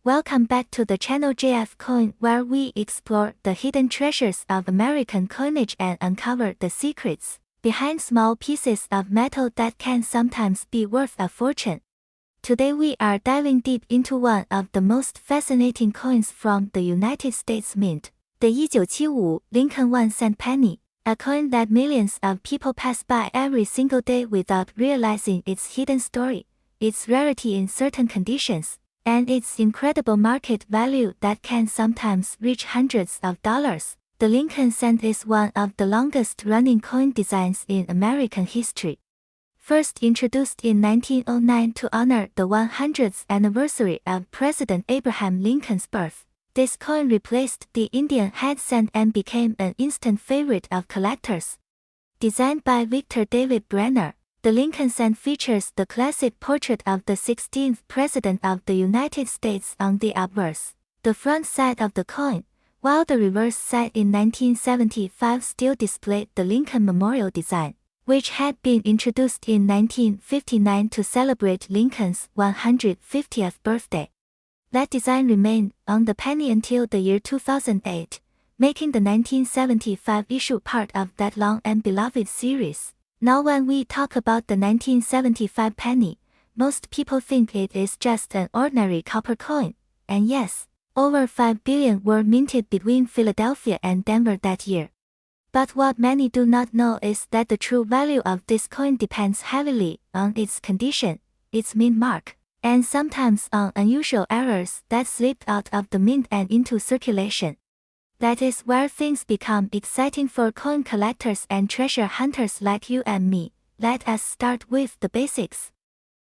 Welcome back to the channel JF Coin, where we explore the hidden treasures of American coinage and uncover the secrets behind small pieces of metal that can sometimes be worth a fortune. Today we are diving deep into one of the most fascinating coins from the United States Mint, the 1975 Lincoln 1-cent penny, a coin that millions of people pass by every single day without realizing its hidden story, its rarity in certain conditions, and its incredible market value that can sometimes reach hundreds of dollars. The Lincoln cent is one of the longest-running coin designs in American history. First introduced in 1909 to honor the 100th anniversary of President Abraham Lincoln's birth, this coin replaced the Indian head cent and became an instant favorite of collectors. Designed by Victor David Brenner, the Lincoln cent features the classic portrait of the 16th President of the United States on the obverse, the front side of the coin, while the reverse side in 1975 still displayed the Lincoln Memorial design, which had been introduced in 1959 to celebrate Lincoln's 150th birthday. That design remained on the penny until the year 2008, making the 1975 issue part of that long and beloved series. Now when we talk about the 1975 penny, most people think it is just an ordinary copper coin, and yes, over 5 billion were minted between Philadelphia and Denver that year. But what many do not know is that the true value of this coin depends heavily on its condition, its mint mark, and sometimes on unusual errors that slipped out of the mint and into circulation. That is where things become exciting for coin collectors and treasure hunters like you and me. Let us start with the basics.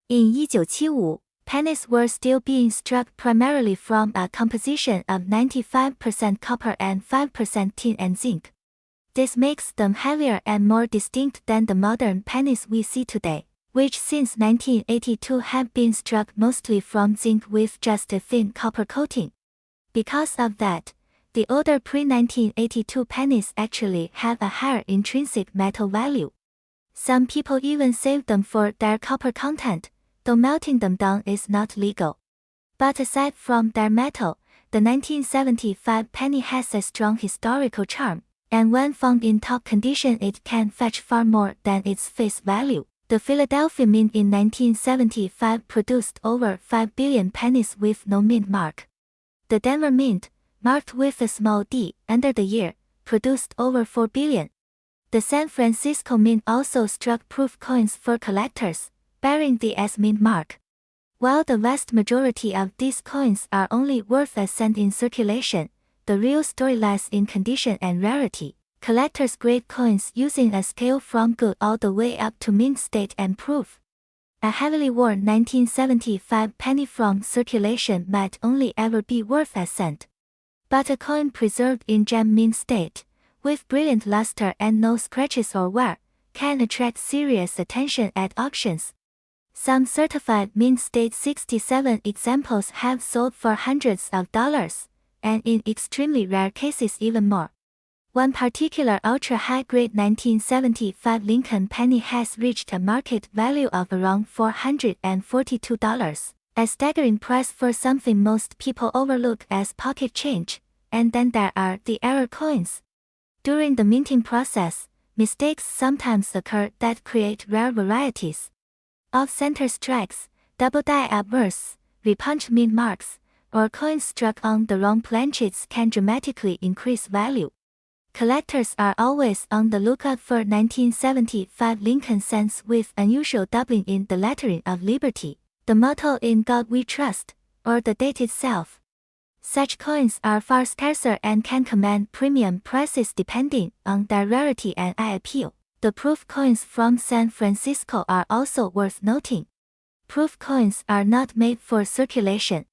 In 1975, pennies were still being struck primarily from a composition of 95% copper and 5% tin and zinc. This makes them heavier and more distinct than the modern pennies we see today, which since 1982 have been struck mostly from zinc with just a thin copper coating. Because of that, the older pre-1982 pennies actually have a higher intrinsic metal value. Some people even save them for their copper content, though melting them down is not legal. But aside from their metal, the 1975 penny has a strong historical charm, and when found in top condition it can fetch far more than its face value. The Philadelphia Mint in 1975 produced over 5 billion pennies with no mint mark. The Denver Mint, marked with a small d under the year, produced over 4 billion. The San Francisco Mint also struck proof coins for collectors, bearing the S mint mark. While the vast majority of these coins are only worth a cent in circulation, the real story lies in condition and rarity. Collectors grade coins using a scale from good all the way up to mint state and proof. A heavily worn 1975 penny from circulation might only ever be worth a cent. But a coin preserved in gem mint state, with brilliant luster and no scratches or wear, can attract serious attention at auctions. Some certified mint state 67 examples have sold for hundreds of dollars, and in extremely rare cases even more. One particular ultra-high-grade 1975 Lincoln penny has reached a market value of around $442, a staggering price for something most people overlook as pocket change. And then there are the error coins. During the minting process, mistakes sometimes occur that create rare varieties. Off-center strikes, double-die obverse, repunched mint marks, or coins struck on the wrong planchets can dramatically increase value. Collectors are always on the lookout for 1975 Lincoln cents with unusual doubling in the lettering of Liberty, the motto "In God We Trust," or the date itself. Such coins are far scarcer and can command premium prices depending on their rarity and eye appeal. The proof coins from San Francisco are also worth noting. Proof coins are not made for circulation.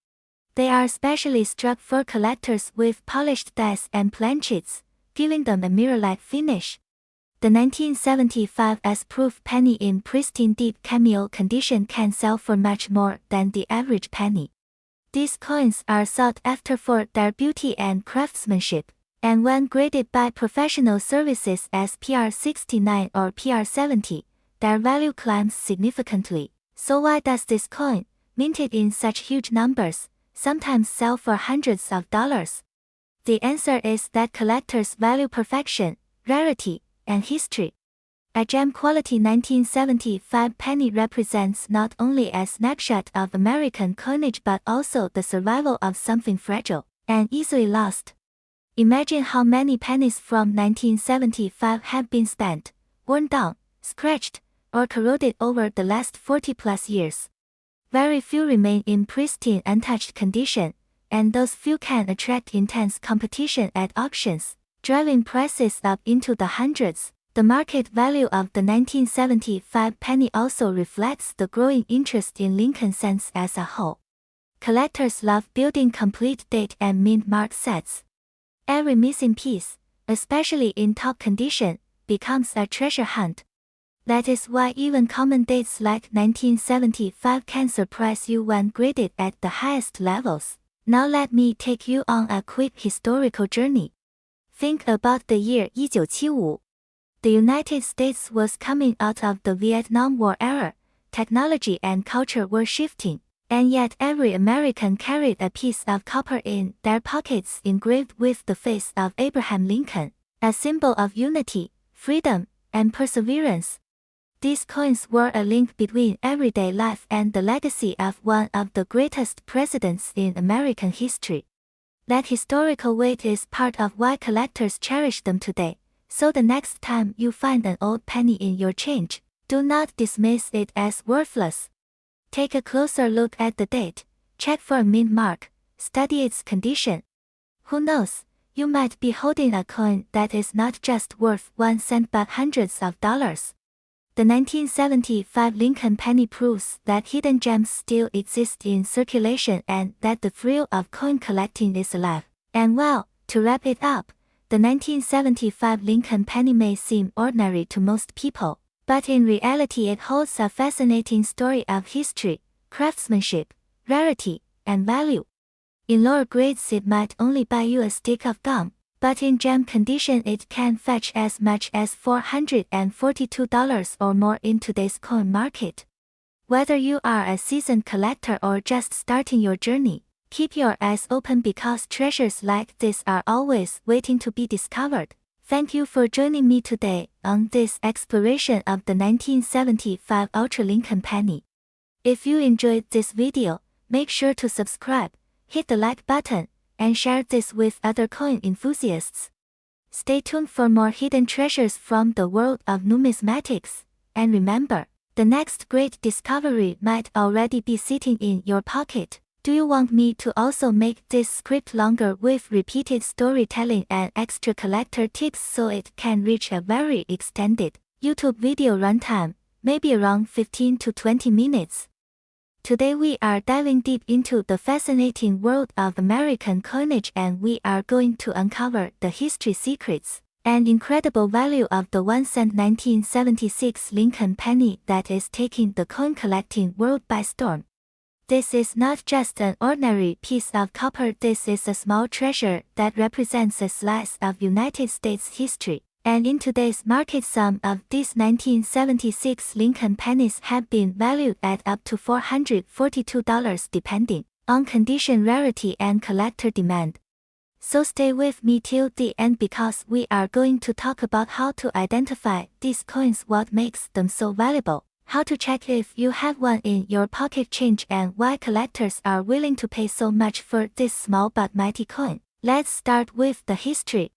They are specially struck for collectors with polished dies and planchets, giving them a mirror-like finish. The 1975 S-proof penny in pristine deep cameo condition can sell for much more than the average penny. These coins are sought after for their beauty and craftsmanship, and when graded by professional services as PR69 or PR70, their value climbs significantly. So why does this coin, minted in such huge numbers, sometimes sell for hundreds of dollars? The answer is that collectors value perfection, rarity, and history. A gem-quality 1975 penny represents not only a snapshot of American coinage but also the survival of something fragile and easily lost. Imagine how many pennies from 1975 have been spent, worn down, scratched, or corroded over the last 40-plus years. Very few remain in pristine, untouched condition, and those few can attract intense competition at auctions, driving prices up into the hundreds. The market value of the 1975 penny also reflects the growing interest in Lincoln cents as a whole. Collectors love building complete date and mint mark sets. Every missing piece, especially in top condition, becomes a treasure hunt. That is why even common dates like 1975 can surprise you when graded at the highest levels. Now let me take you on a quick historical journey. Think about the year 1975. The United States was coming out of the Vietnam War era, technology and culture were shifting, and yet every American carried a piece of copper in their pockets engraved with the face of Abraham Lincoln, a symbol of unity, freedom, and perseverance. These coins were a link between everyday life and the legacy of one of the greatest presidents in American history. That historical weight is part of why collectors cherish them today. So the next time you find an old penny in your change, do not dismiss it as worthless. Take a closer look at the date, check for a mint mark, study its condition. Who knows, you might be holding a coin that is not just worth 1 cent but hundreds of dollars. The 1975 Lincoln penny proves that hidden gems still exist in circulation and that the thrill of coin collecting is alive. And well, to wrap it up, the 1975 Lincoln penny may seem ordinary to most people, but in reality it holds a fascinating story of history, craftsmanship, rarity, and value. In lower grades it might only buy you a stick of gum, but in gem condition it can fetch as much as $442 or more in today's coin market. Whether you are a seasoned collector or just starting your journey, keep your eyes open because treasures like this are always waiting to be discovered. Thank you for joining me today on this exploration of the 1975 Ultra Lincoln penny. If you enjoyed this video, make sure to subscribe, hit the like button, and share this with other coin enthusiasts. Stay tuned for more hidden treasures from the world of numismatics, and remember, the next great discovery might already be sitting in your pocket. Do you want me to also make this script longer with repeated storytelling and extra collector tips so it can reach a very extended YouTube video runtime, maybe around 15 to 20 minutes? Today we are diving deep into the fascinating world of American coinage and we are going to uncover the history secrets and incredible value of the 1 cent 1976 Lincoln penny that is taking the coin collecting world by storm. This is not just an ordinary piece of copper, this is a small treasure that represents a slice of United States history. And in today's market some of these 1976 Lincoln pennies have been valued at up to $442 depending on condition, rarity and collector demand. So stay with me till the end because we are going to talk about how to identify these coins, what makes them so valuable, how to check if you have one in your pocket change and why collectors are willing to pay so much for this small but mighty coin. Let's start with the history.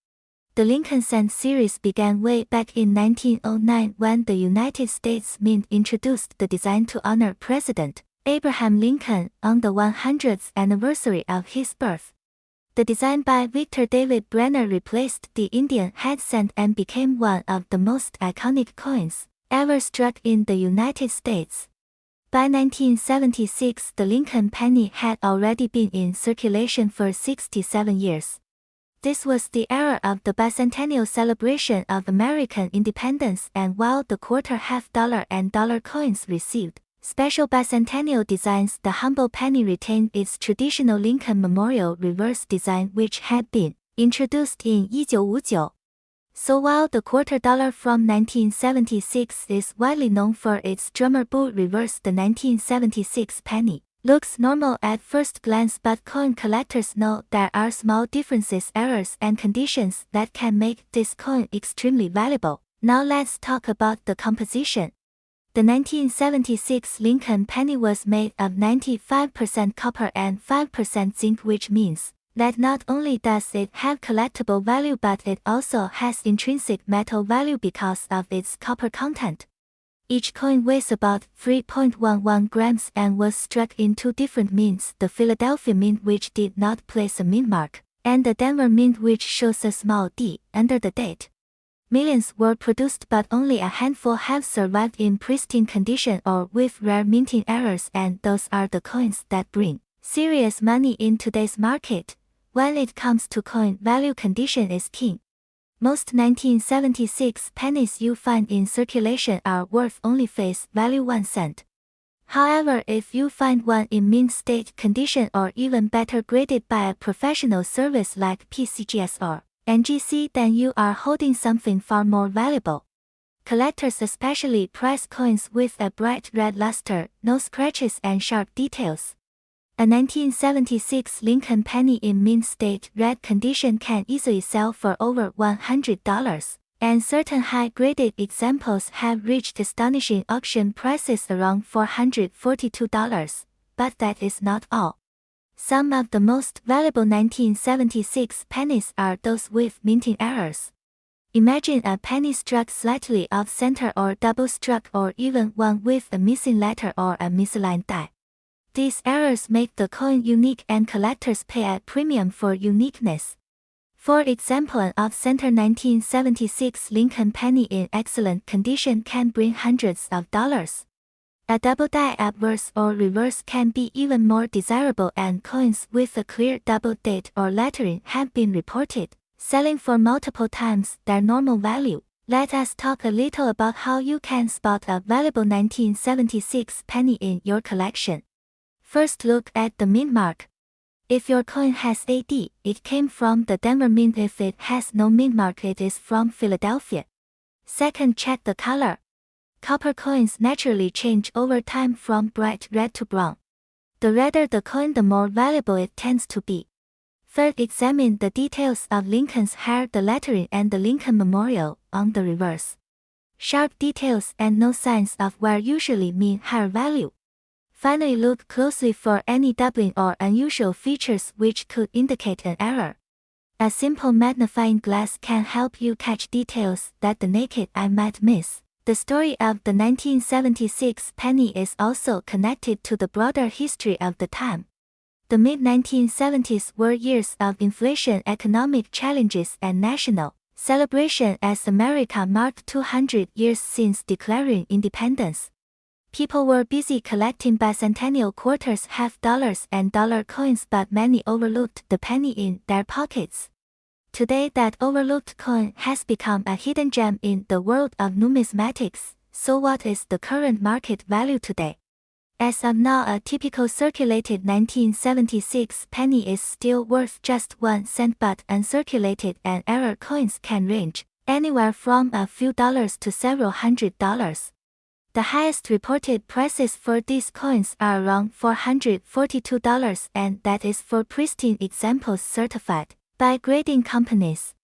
The Lincoln cent series began way back in 1909 when the United States Mint introduced the design to honor President Abraham Lincoln on the 100th anniversary of his birth. The design by Victor David Brenner replaced the Indian head cent and became one of the most iconic coins ever struck in the United States. By 1976, the Lincoln penny had already been in circulation for 67 years. This was the era of the bicentennial celebration of American independence, and while the quarter, half dollar and dollar coins received special bicentennial designs, the humble penny retained its traditional Lincoln Memorial reverse design which had been introduced in 1959. So while the quarter dollar from 1976 is widely known for its drummer bull reverse, the 1976 penny Looks normal at first glance, but coin collectors know there are small differences, errors, and conditions that can make this coin extremely valuable. Now let's talk about the composition. The 1976 Lincoln penny was made of 95% copper and 5% zinc, which means that not only does it have collectible value, but it also has intrinsic metal value because of its copper content. Each coin weighs about 3.11 grams and was struck in two different mints, the Philadelphia Mint, which did not place a mint mark, and the Denver Mint, which shows a small D under the date. Millions were produced, but only a handful have survived in pristine condition or with rare minting errors, and those are the coins that bring serious money in today's market. When it comes to coin value, condition is king. Most 1976 pennies you find in circulation are worth only face value 1 cent. However, if you find one in mint state condition or even better graded by a professional service like PCGS or NGC, then you are holding something far more valuable. Collectors especially prize coins with a bright red luster, no scratches, and sharp details. A 1976 Lincoln penny in mint state red condition can easily sell for over $100, and certain high-graded examples have reached astonishing auction prices around $442. But that is not all. Some of the most valuable 1976 pennies are those with minting errors. Imagine a penny struck slightly off-center or double-struck, or even one with a missing letter or a misaligned die. These errors make the coin unique, and collectors pay a premium for uniqueness. For example, an off-center 1976 Lincoln penny in excellent condition can bring hundreds of dollars. A double die obverse or reverse can be even more desirable, and coins with a clear double date or lettering have been reported selling for multiple times their normal value. Let us talk a little about how you can spot a valuable 1976 penny in your collection. First, look at the mint mark. If your coin has AD, it came from the Denver Mint. If it has no mint mark, it is from Philadelphia. Second, check the color. Copper coins naturally change over time from bright red to brown. The redder the coin, the more valuable it tends to be. Third, examine the details of Lincoln's hair, the lettering, and the Lincoln Memorial on the reverse. Sharp details and no signs of wear usually mean higher value. Finally, look closely for any doubling or unusual features which could indicate an error. A simple magnifying glass can help you catch details that the naked eye might miss. The story of the 1976 penny is also connected to the broader history of the time. The mid-1970s were years of inflation, economic challenges, and national celebration as America marked 200 years since declaring independence. People were busy collecting bicentennial quarters, half dollars, and dollar coins, but many overlooked the penny in their pockets. Today, that overlooked coin has become a hidden gem in the world of numismatics. So what is the current market value today? As of now, a typical circulated 1976 penny is still worth just 1 cent, but uncirculated and error coins can range anywhere from a few dollars to several $100s. The highest reported prices for these coins are around $442, and that is for pristine examples certified by grading companies.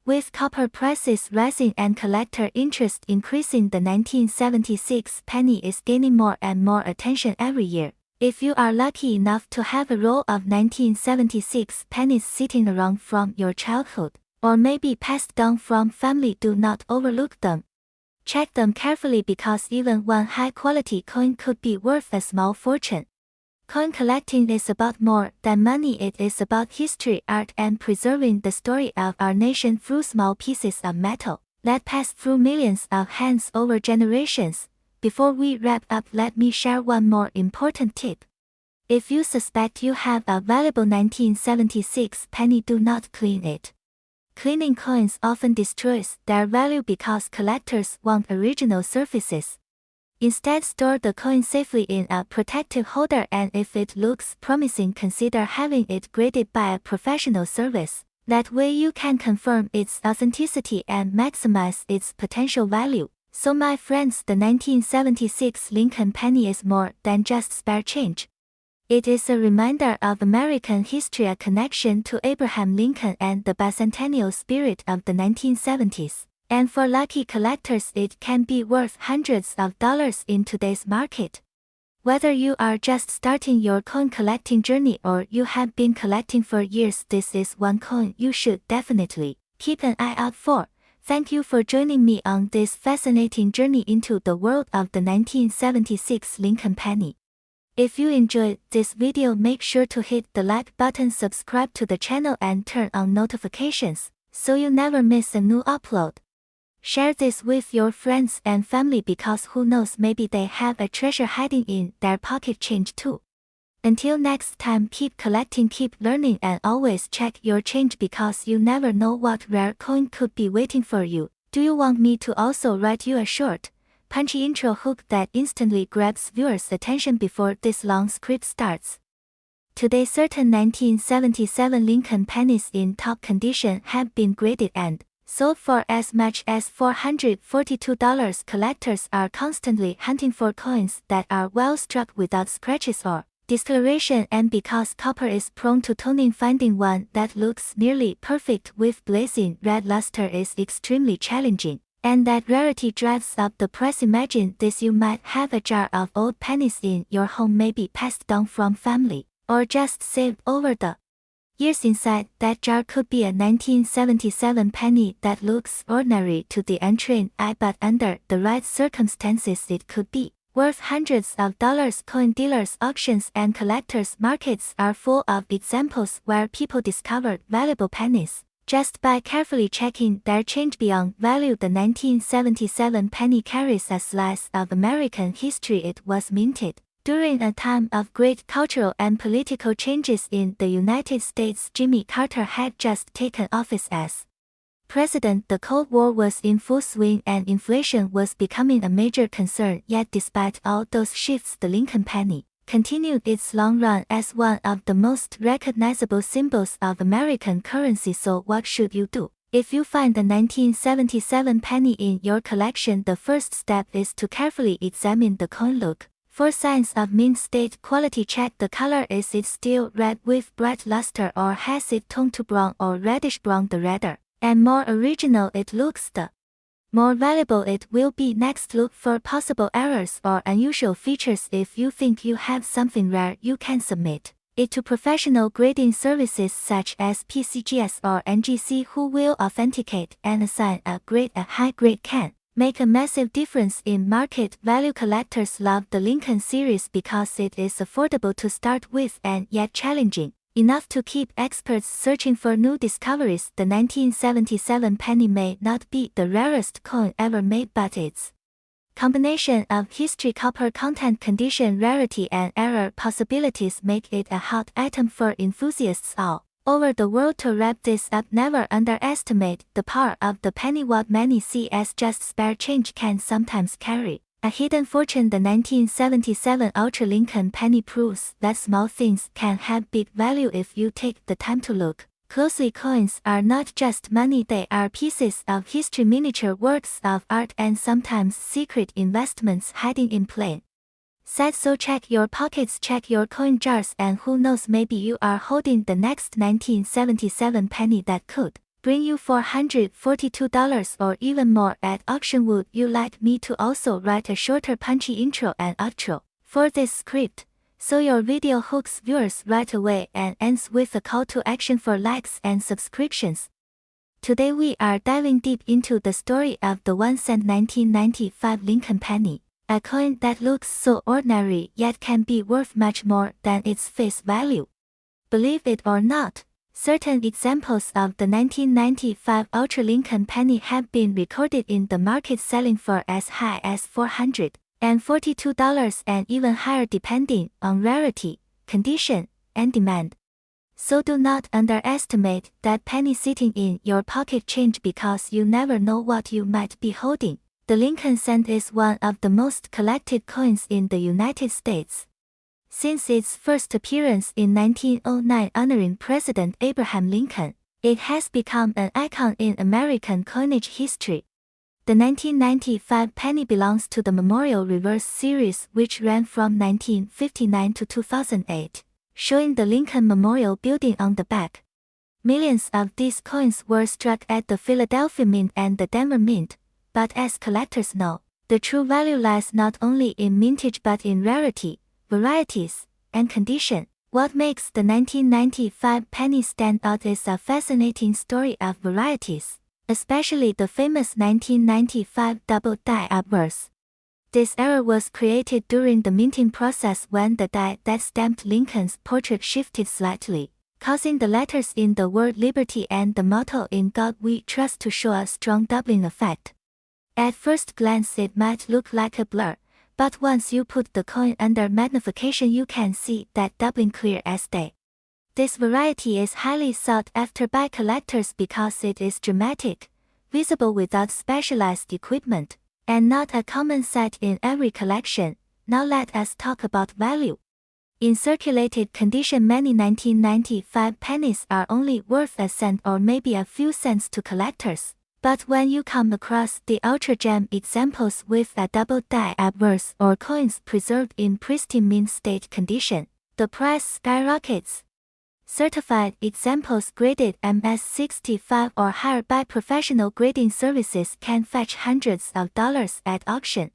With copper prices rising and collector interest increasing, the 1976 penny is gaining more and more attention every year. If you are lucky enough to have a roll of 1976 pennies sitting around from your childhood, or maybe passed down from family, do not overlook them. Check them carefully, because even one high-quality coin could be worth a small fortune. Coin collecting is about more than money. It is about history, art, and preserving the story of our nation through small pieces of metal that pass through millions of hands over generations. Before we wrap up, let me share one more important tip. If you suspect you have a valuable 1976 penny, do not clean it. Cleaning coins often destroys their value because collectors want original surfaces. Instead, store the coin safely in a protective holder, and if it looks promising, consider having it graded by a professional service. That way you can confirm its authenticity and maximize its potential value. So my friends, the 1976 Lincoln penny is more than just spare change. It is a reminder of American history, a connection to Abraham Lincoln and the bicentennial spirit of the 1970s. And for lucky collectors, it can be worth hundreds of dollars in today's market. Whether you are just starting your coin collecting journey or you have been collecting for years, this is one coin you should definitely keep an eye out for. Thank you for joining me on this fascinating journey into the world of the 1976 Lincoln penny. If you enjoyed this video, make sure to hit the like button, subscribe to the channel and turn on notifications so you never miss a new upload. Share this with your friends and family because who knows, maybe they have a treasure hiding in their pocket change too. Until next time, keep collecting, keep learning, and always check your change because you never know what rare coin could be waiting for you. Do you want me to also write you a short, punchy intro hook that instantly grabs viewers' attention before this long script starts? Today, certain 1977 Lincoln pennies in top condition have been graded and sold for as much as $442. Collectors are constantly hunting for coins that are well struck without scratches or discoloration, and because copper is prone to toning, finding one that looks nearly perfect with blazing red luster is extremely challenging. And that rarity drives up the price. Imagine this: you might have a jar of old pennies in your home, maybe passed down from family, or just saved over the years. Inside that jar could be a 1977 penny that looks ordinary to the untrained eye, but under the right circumstances it could be worth hundreds of dollars. Coin dealers, auctions, and collectors' markets are full of examples where people discovered valuable pennies just by carefully checking their change beyond value. The 1977 penny carries a slice of American history. It was minted during a time of great cultural and political changes in the United States. Jimmy Carter had just taken office as president. The Cold War was in full swing and inflation was becoming a major concern. Yet despite all those shifts, the Lincoln penny continued its long run as one of the most recognizable symbols of American currency. So what should you do if you find the 1977 penny in your collection? The first step is to carefully examine the coin. Look for signs of mint state quality. Check the color. Is it still red with bright luster, or has it toned to brown or reddish brown? The redder and more original it looks, the more valuable it will be. Next, look for possible errors or unusual features. If you think you have something rare, you can submit it to professional grading services such as PCGS or NGC, who will authenticate and assign a grade. A high grade can make a massive difference in market value. Collectors love the Lincoln series because it is affordable to start with and yet challenging enough to keep experts searching for new discoveries. The 1977 penny may not be the rarest coin ever made, but its combination of history, copper content, condition, rarity, and error possibilities make it a hot item for enthusiasts all over the world. To wrap this up, never underestimate the power of the penny. What many see as just spare change can sometimes carry a hidden fortune. The 1977 Ultra Lincoln penny proves that small things can have big value if you take the time to look closely. Coins are not just money, they are pieces of history, miniature works of art, and sometimes secret investments hiding in plain sight. So check your pockets, check your coin jars, and who knows, maybe you are holding the next 1977 penny that could bring you $442 or even more at auction. Would you like me to also write a shorter, punchy intro and outro for this script, so your video hooks viewers right away and ends with a call to action for likes and subscriptions? Today we are diving deep into the story of the 1-cent 1995 Lincoln penny, a coin that looks so ordinary yet can be worth much more than its face value. Believe it or not, certain examples of the 1995 Ultra Lincoln penny have been recorded in the market, selling for as high as $442 and even higher depending on rarity, condition, and demand. So do not underestimate that penny sitting in your pocket change, because you never know what you might be holding. The Lincoln cent is one of the most collected coins in the United States. Since its first appearance in 1909 honoring President Abraham Lincoln, it has become an icon in American coinage history. The 1995 penny belongs to the Memorial Reverse series, which ran from 1959 to 2008, showing the Lincoln Memorial Building on the back. Millions of these coins were struck at the Philadelphia Mint and the Denver Mint, but as collectors know, the true value lies not only in mintage but in rarity, varieties, and condition. What makes the 1995 penny stand out is a fascinating story of varieties, especially the famous 1995 double die obverse. This error was created during the minting process when the die that stamped Lincoln's portrait shifted slightly, causing the letters in the word liberty and the motto "In God We Trust" to show a strong doubling effect. At first glance it might look like a blur, but once you put the coin under magnification you can see that doubling clear as day. This variety is highly sought after by collectors because it is dramatic, visible without specialized equipment, and not a common sight in every collection. Now let us talk about value. In circulated condition, many 1995 pennies are only worth a cent or maybe a few cents to collectors. But when you come across the ultra gem examples with a double die obverse or coins preserved in pristine mint state condition, the price skyrockets. Certified examples graded MS65 or higher by professional grading services can fetch hundreds of dollars at auction.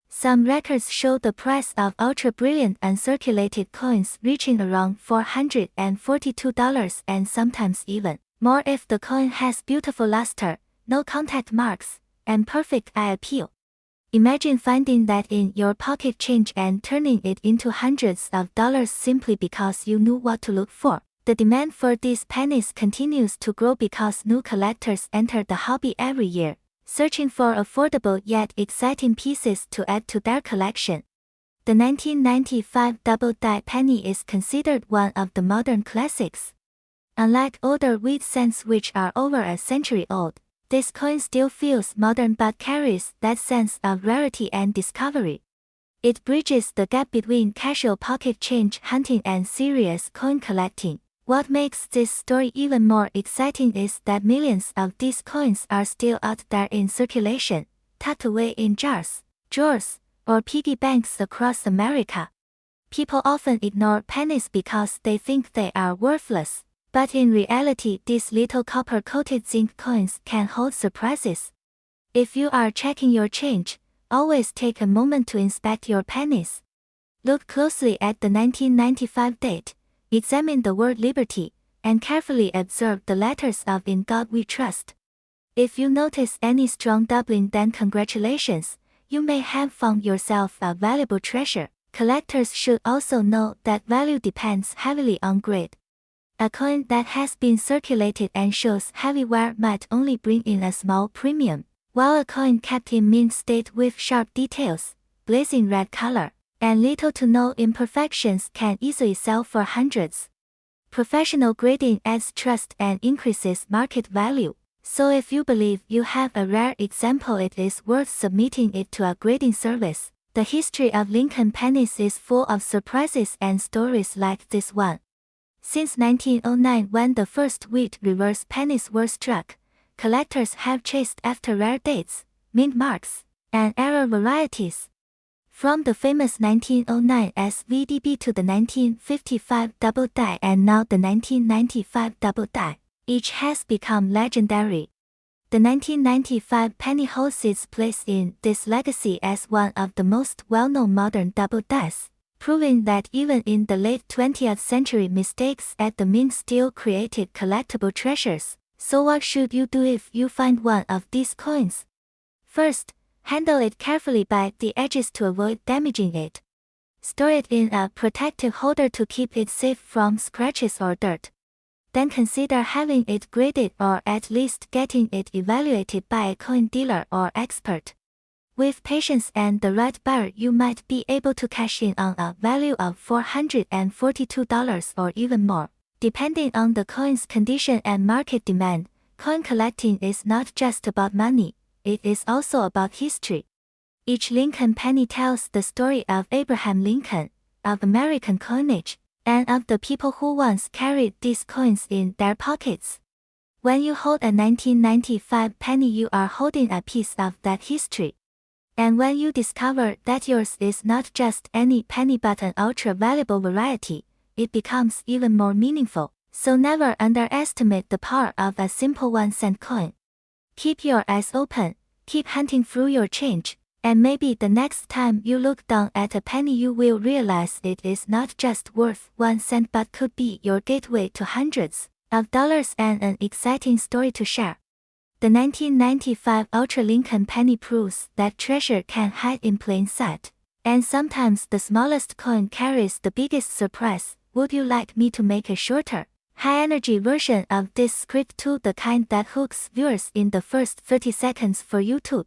Some records show the price of ultra-brilliant uncirculated coins reaching around $442 and sometimes even more if the coin has beautiful luster, no contact marks, and perfect eye appeal. Imagine finding that in your pocket change and turning it into hundreds of dollars simply because you knew what to look for. The demand for these pennies continues to grow because new collectors enter the hobby every year, searching for affordable yet exciting pieces to add to their collection. The 1995 double die penny is considered one of the modern classics. Unlike older wheat cents which are over a century old, this coin still feels modern but carries that sense of rarity and discovery. It bridges the gap between casual pocket change hunting and serious coin collecting. What makes this story even more exciting is that millions of these coins are still out there in circulation, tucked away in jars, drawers, or piggy banks across America. People often ignore pennies because they think they are worthless, but in reality these little copper-coated zinc coins can hold surprises. If you are checking your change, always take a moment to inspect your pennies. Look closely at the 1995 date. Examine the word liberty, and carefully observe the letters of "In God We Trust." If you notice any strong doubling, then congratulations, you may have found yourself a valuable treasure. Collectors should also know that value depends heavily on grade. A coin that has been circulated and shows heavy wear might only bring in a small premium, while a coin kept in mint state with sharp details, blazing red color, and little to no imperfections can easily sell for hundreds. Professional grading adds trust and increases market value, so if you believe you have a rare example, it is worth submitting it to a grading service. The history of Lincoln pennies is full of surprises and stories like this one. Since 1909, when the first wheat reverse pennies were struck, collectors have chased after rare dates, mint marks, and error varieties. From the famous 1909 SVDB to the 1955 double die and now the 1995 double die, each has become legendary. The 1995 penny holds its place in this legacy as one of the most well-known modern double dies, proving that even in the late 20th century mistakes at the mint still created collectible treasures. So what should you do if you find one of these coins? First, handle it carefully by the edges to avoid damaging it. Store it in a protective holder to keep it safe from scratches or dirt. Then consider having it graded or at least getting it evaluated by a coin dealer or expert. With patience and the right buyer, you might be able to cash in on a value of $442 or even more. Depending on the coin's condition and market demand, coin collecting is not just about money. It is also about history. Each Lincoln penny tells the story of Abraham Lincoln, of American coinage, and of the people who once carried these coins in their pockets. When you hold a 1995 penny, you are holding a piece of that history. And when you discover that yours is not just any penny but an ultra-valuable variety, it becomes even more meaningful. So never underestimate the power of a simple 1-cent coin. Keep your eyes open, keep hunting through your change, and maybe the next time you look down at a penny you will realize it is not just worth 1 cent but could be your gateway to hundreds of dollars and an exciting story to share. The 1995 Ultra Lincoln penny proves that treasure can hide in plain sight. And sometimes the smallest coin carries the biggest surprise. Would you like me to make a shorter, high-energy version of this script too, the kind that hooks viewers in the first 30 seconds for YouTube?